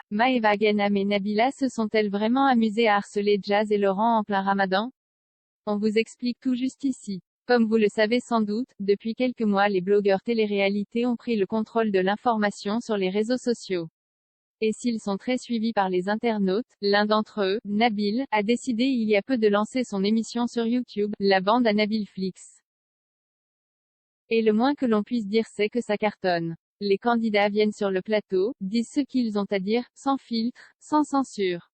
Maeva Ghanem et Nabila se sont-elles vraiment amusées à harceler Jazz et Laurent en plein Ramadan? On vous explique tout juste ici. Comme vous le savez sans doute, depuis quelques mois les blogueurs télé-réalité ont pris le contrôle de l'information sur les réseaux sociaux. Et s'ils sont très suivis par les internautes, l'un d'entre eux, Nabil, a décidé il y a peu de lancer son émission sur YouTube, La Bande à Nabilflix. Et le moins que l'on puisse dire c'est que ça cartonne. Les candidats viennent sur le plateau, disent ce qu'ils ont à dire, sans filtre, sans censure.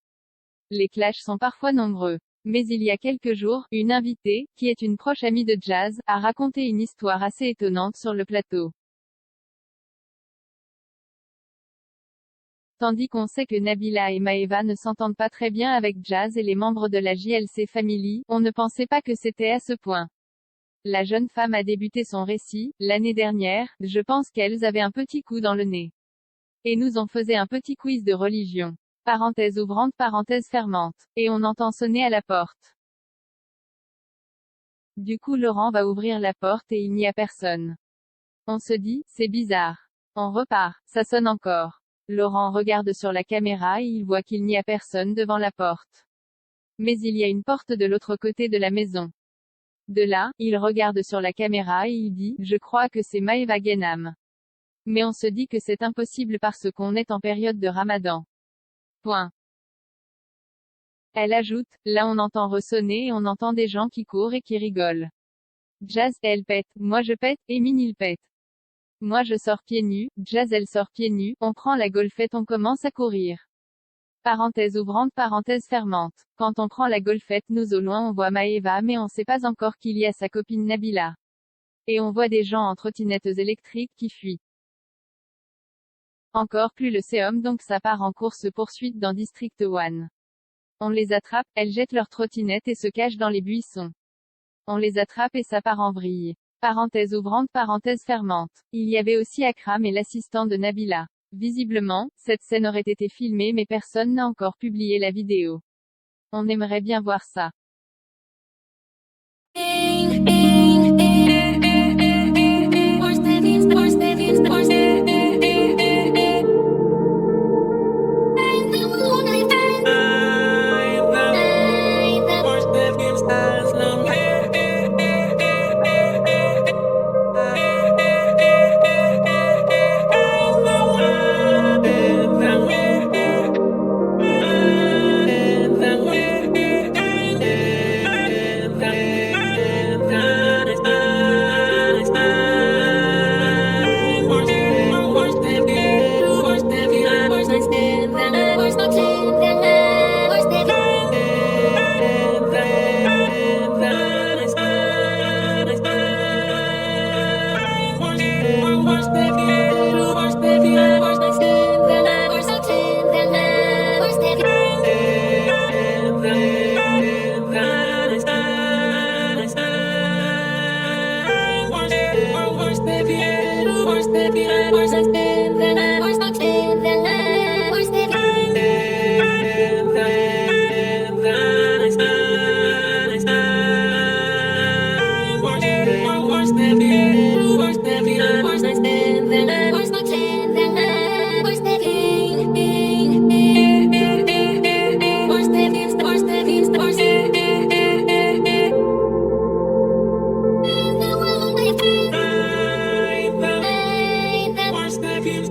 Les clashs sont parfois nombreux. Mais il y a quelques jours, une invitée, qui est une proche amie de Jazz, a raconté une histoire assez étonnante sur le plateau. Tandis qu'on sait que Nabila et Maeva ne s'entendent pas très bien avec Jazz et les membres de la JLC Family, on ne pensait pas que c'était à ce point. La jeune femme a débuté son récit, l'année dernière, je pense qu'elles avaient un petit coup dans le nez. Et nous on faisait un petit quiz de religion. Parenthèse ouvrante, parenthèse fermante. Et on entend sonner à la porte. Du coup Laurent va ouvrir la porte et il n'y a personne. On se dit, c'est bizarre. On repart, ça sonne encore. Laurent regarde sur la caméra et il voit qu'il n'y a personne devant la porte. Mais il y a une porte de l'autre côté de la maison. De là, il regarde sur la caméra et il dit, je crois que c'est Maeva Ghanem. Mais on se dit que c'est impossible parce qu'on est en période de Ramadan. Point. Elle ajoute, là on entend ressonner et on entend des gens qui courent et qui rigolent. Jazz, elle pète, moi je pète, Emin il pète. Moi je sors pieds nus, Jazz elle sort pieds nus, on prend la golfette on commence à courir. Parenthèse ouvrante, parenthèse fermante. Quand on prend la golfette nous au loin on voit Maeva mais on sait pas encore qu'il y a sa copine Nabila. Et on voit des gens en trottinettes électriques qui fuient. Encore plus le séum donc ça part en course-poursuite dans District 1. On les attrape, elles jettent leurs trottinettes et se cachent dans les buissons. On les attrape et ça part en vrille. Parenthèse ouvrante, parenthèse fermante. Il y avait aussi Akram et l'assistant de Nabila. Visiblement, cette scène aurait été filmée mais personne n'a encore publié la vidéo. On aimerait bien voir ça.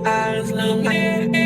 Eyes long.